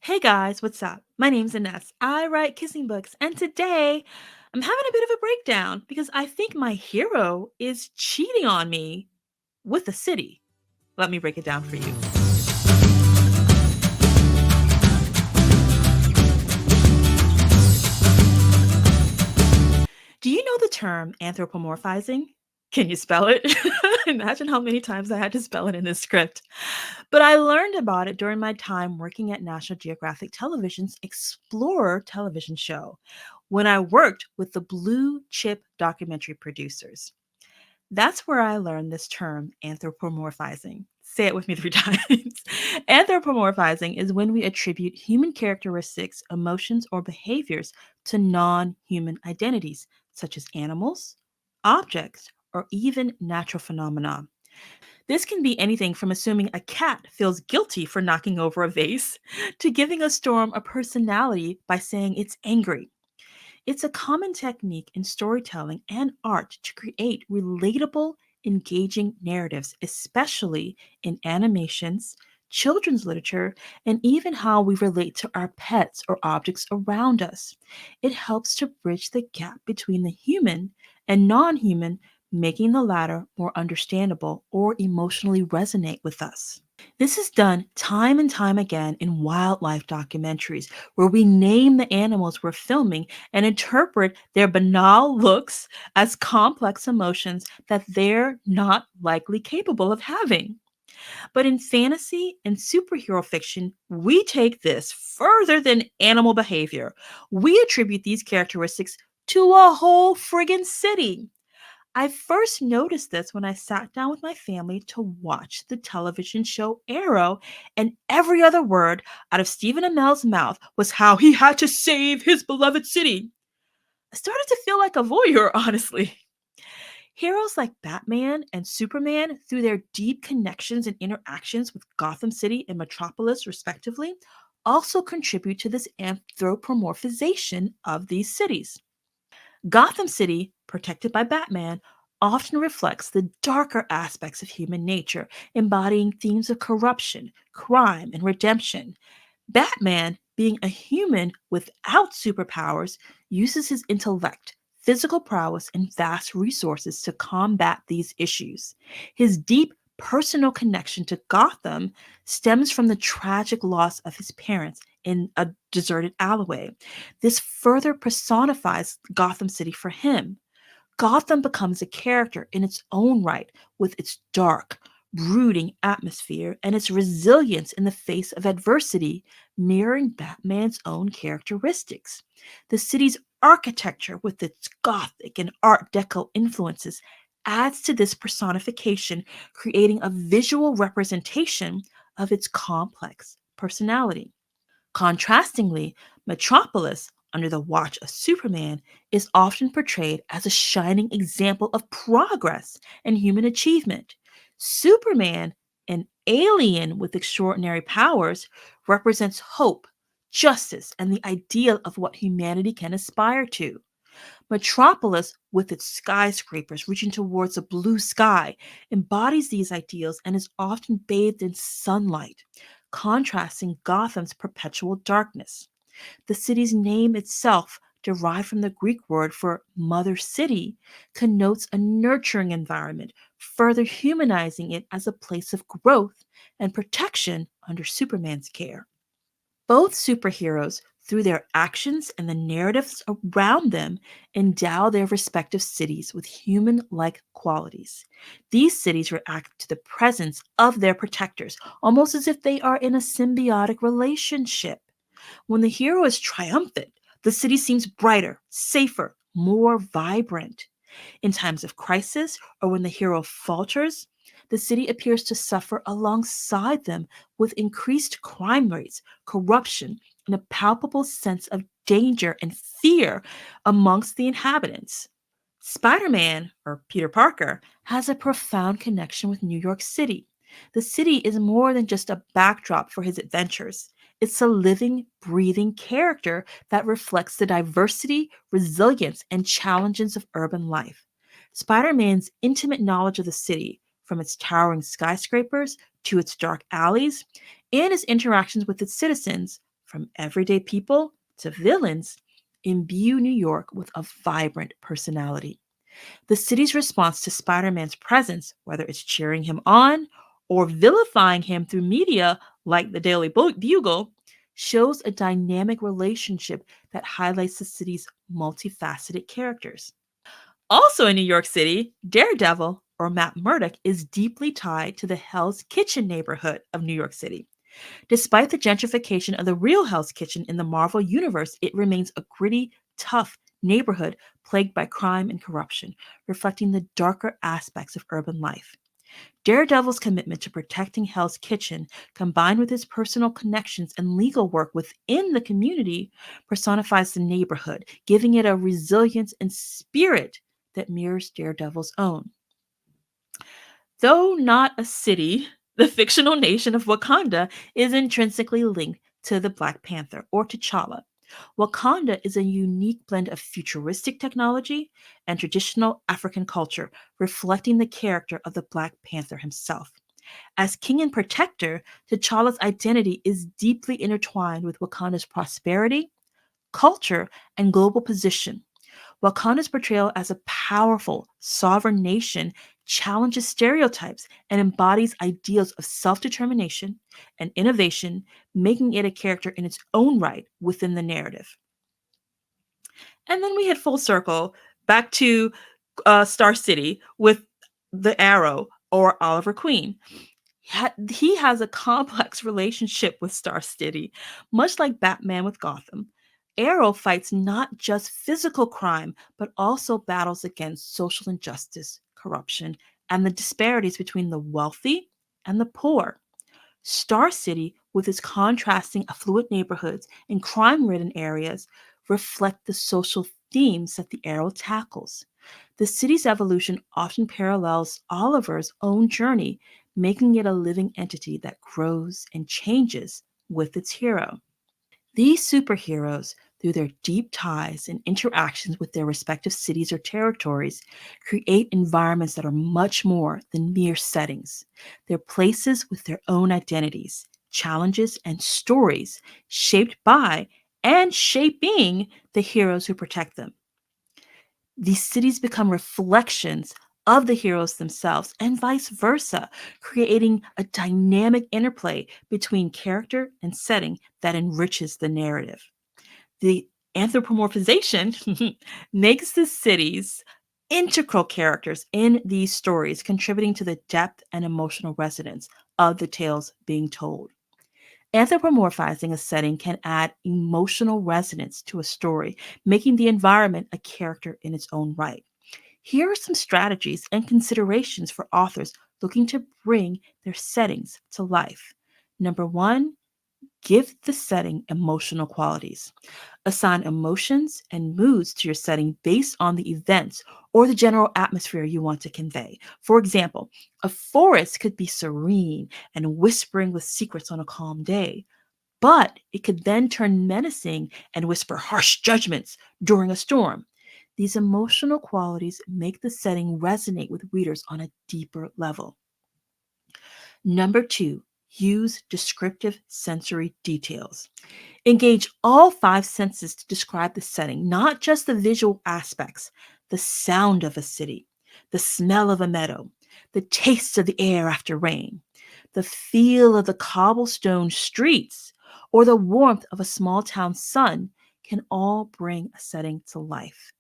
Hey guys, what's up? My name's Ines. I write kissing books, and today I'm having a bit of a breakdown because I think my hero is cheating on me with the city. Let me break it down for you. Do you know the term anthropomorphizing? Can you spell it? Imagine how many times I had to spell it in this script. But I learned about it during my time working at National Geographic Television's Explorer television show when I worked with the blue chip documentary producers. That's where I learned this term, anthropomorphizing. Say it with me 3 times. Anthropomorphizing is when we attribute human characteristics, emotions, or behaviors to non human identities, such as animals, objects, or even natural phenomena. This can be anything from assuming a cat feels guilty for knocking over a vase to giving a storm a personality by saying it's angry. It's a common technique in storytelling and art to create relatable, engaging narratives, especially in animations, children's literature, and even how we relate to our pets or objects around us. It helps to bridge the gap between the human and non human, making the latter more understandable or emotionally resonate with us. This is done time and time again in wildlife documentaries where we name the animals we're filming and interpret their banal looks as complex emotions that they're not likely capable of having. But in fantasy and superhero fiction, we take this further than animal behavior. We attribute these characteristics to a whole friggin' city. I first noticed this when I sat down with my family to watch the television show Arrow, and every other word out of Stephen Amell's mouth was how he had to save his beloved city. I started to feel like a voyeur, honestly. Heroes like Batman and Superman, through their deep connections and interactions with Gotham City and Metropolis, respectively, also contribute to this anthropomorphization of these cities. Gotham City, protected by Batman, often reflects the darker aspects of human nature, embodying themes of corruption, crime, and redemption. Batman, being a human without superpowers, uses his intellect, physical prowess, and vast resources to combat these issues. His deep personal connection to Gotham stems from the tragic loss of his parents in a deserted alleyway. This further personifies Gotham City for him. Gotham becomes a character in its own right with its dark, brooding atmosphere and its resilience in the face of adversity, mirroring Batman's own characteristics. The city's architecture, with its Gothic and Art Deco influences, adds to this personification, creating a visual representation of its complex personality. Contrastingly, Metropolis, under the watch of Superman, is often portrayed as a shining example of progress and human achievement. Superman, an alien with extraordinary powers, represents hope, justice, and the ideal of what humanity can aspire to. Metropolis, with its skyscrapers reaching towards a blue sky, embodies these ideals and is often bathed in sunlight, contrasting Gotham's perpetual darkness. The city's name itself, derived from the Greek word for mother city, connotes a nurturing environment, further humanizing it as a place of growth and protection under Superman's care. Both superheroes, through their actions and the narratives around them, endow their respective cities with human like qualities. These cities react to the presence of their protectors, almost as if they are in a symbiotic relationship. When the hero is triumphant, the city seems brighter, safer, more vibrant. In times of crisis or when the hero falters, the city appears to suffer alongside them with increased crime rates, corruption, and a palpable sense of danger and fear amongst the inhabitants. Spider Man, or Peter Parker, has a profound connection with New York City. The city is more than just a backdrop for his adventures. It's a living, breathing character that reflects the diversity, resilience, and challenges of urban life. Spider Man's intimate knowledge of the city, from its towering skyscrapers to its dark alleys, and his interactions with its citizens, from everyday people to villains, imbue New York with a vibrant personality. The city's response to Spider Man's presence, whether it's cheering him on or vilifying him through media like the Daily Bugle, shows a dynamic relationship that highlights the city's multifaceted characters. Also in New York City, Daredevil, or Matt Murdock, is deeply tied to the Hell's Kitchen neighborhood of New York City. Despite the gentrification of the real Hell's Kitchen in the Marvel Universe, it remains a gritty, tough neighborhood plagued by crime and corruption, reflecting the darker aspects of urban life. Daredevil's commitment to protecting Hell's Kitchen, combined with his personal connections and legal work within the community, personifies the neighborhood, giving it a resilience and spirit that mirrors Daredevil's own. Though not a city, the fictional nation of Wakanda is intrinsically linked to the Black Panther or T'Challa. Wakanda is a unique blend of futuristic technology and traditional African culture, reflecting the character of the Black Panther himself. As king and protector, T'Challa's identity is deeply intertwined with Wakanda's prosperity, culture, and global position. Wakanda's portrayal as a powerful, sovereign nation challenges stereotypes and embodies ideals of self determination and innovation, making it a character in its own right within the narrative. And then we hit full circle back to Star City with the Arrow or Oliver Queen. He has a complex relationship with Star City, much like Batman with Gotham. Arrow fights not just physical crime, but also battles against social injustice, corruption, and the disparities between the wealthy and the poor. Star City, with its contrasting affluent neighborhoods and crime ridden areas, reflect the social themes that the Arrow tackles. The city's evolution often parallels Oliver's own journey, making it a living entity that grows and changes with its hero. These superheroes, through their deep ties and interactions with their respective cities or territories, create environments that are much more than mere settings. They're places with their own identities, challenges, and stories shaped by and shaping the heroes who protect them. These cities become reflections of the heroes themselves and vice versa, creating a dynamic interplay between character and setting that enriches the narrative. The anthropomorphization makes the cities integral characters in these stories, contributing to the depth and emotional resonance of the tales being told. Anthropomorphizing a setting can add emotional resonance to a story, making the environment a character in its own right. Here are some strategies and considerations for authors looking to bring their settings to life. Number one, give the setting emotional qualities. Assign emotions and moods to your setting based on the events or the general atmosphere you want to convey. For example, a forest could be serene and whispering with secrets on a calm day, but it could then turn menacing and whisper harsh judgments during a storm. These emotional qualities make the setting resonate with readers on a deeper level. Number two, use descriptive sensory details. Engage all five senses to describe the setting, not just the visual aspects, the sound of a city, the smell of a meadow, the taste of the air after rain, the feel of the cobblestone streets, or the warmth of a small town sun can all bring a setting to life.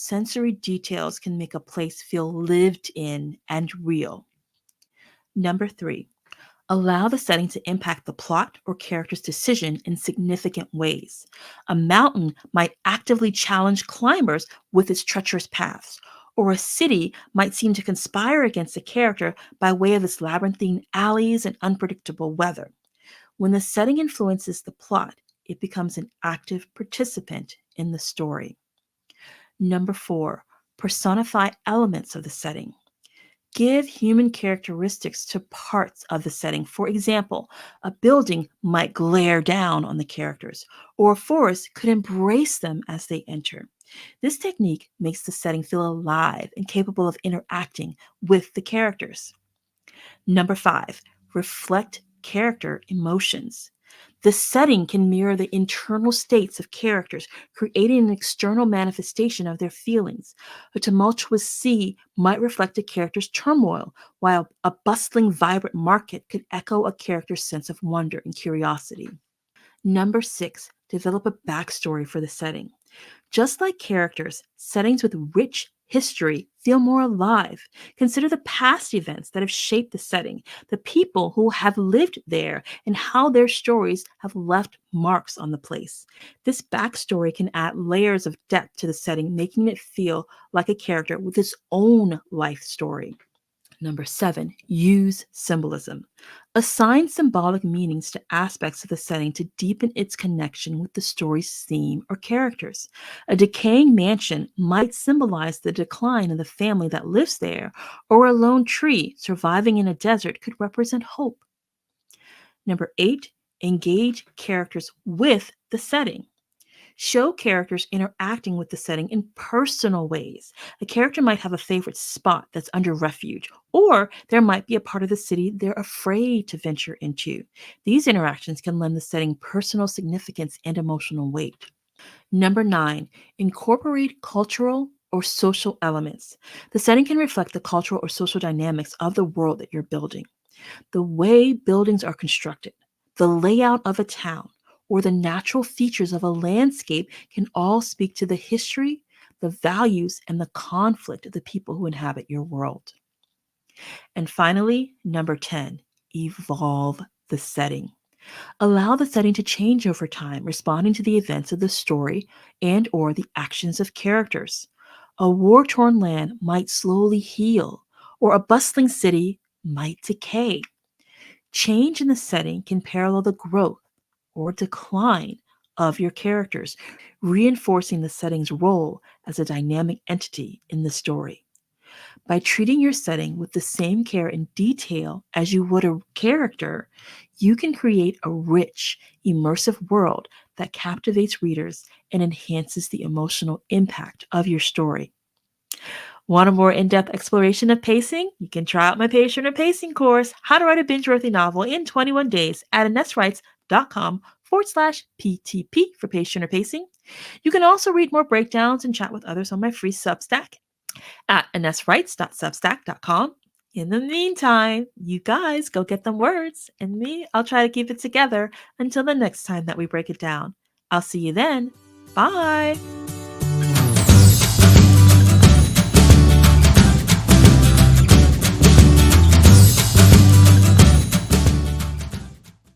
Sensory details can make a place feel lived in and real. Number three, allow the setting to impact the plot or character's decision in significant ways. A mountain might actively challenge climbers with its treacherous paths, or a city might seem to conspire against a character by way of its labyrinthine alleys and unpredictable weather. When the setting influences the plot, it becomes an active participant in the story. Number four, personify elements of the setting. Give human characteristics to parts of the setting. For example, a building might glare down on the characters, or a forest could embrace them as they enter. This technique makes the setting feel alive and capable of interacting with the characters. Number five, reflect character emotions. The setting can mirror the internal states of characters, creating an external manifestation of their feelings. A tumultuous sea might reflect a character's turmoil, while a bustling, vibrant market could echo a character's sense of wonder and curiosity. Number six, develop a backstory for the setting. Just like characters, settings with rich history feel more alive. Consider the past events that have shaped the setting, the people who have lived there, and how their stories have left marks on the place. This backstory can add layers of depth to the setting, making it feel like a character with its own life story. Number seven, use symbolism. Assign symbolic meanings to aspects of the setting to deepen its connection with the story's theme or characters. A decaying mansion might symbolize the decline of the family that lives there, or a lone tree surviving in a desert could represent hope. Number eight, engage characters with the setting. Show characters interacting with the setting in personal ways. A character might have a favorite spot that's under refuge, or there might be a part of the city they're afraid to venture into. These interactions can lend the setting personal significance and emotional weight. Number nine, incorporate cultural or social elements. The setting can reflect the cultural or social dynamics of the world that you're building. The way buildings are constructed, the layout of a town, or the natural features of a landscape can all speak to the history, the values, and the conflict of the people who inhabit your world. And finally, number 10, evolve the setting. Allow the setting to change over time, responding to the events of the story and or the actions of characters. A war-torn land might slowly heal, or a bustling city might decay. Change in the setting can parallel the growth or decline of your characters, reinforcing the setting's role as a dynamic entity in the story. By treating your setting with the same care and detail as you would a character, you can create a rich, immersive world that captivates readers and enhances the emotional impact of your story. Want a more in depth exploration of pacing? You can try out my patient or pacing course, How to Write a Binge Worthy Novel in 21 Days at AnessWrites.com/PTP for patient or pacing. You can also read more breakdowns and chat with others on my free Substack at AnessWrites.substack.com. In the meantime, you guys go get them words, and me, I'll try to keep it together until the next time that we break it down. I'll see you then. Bye.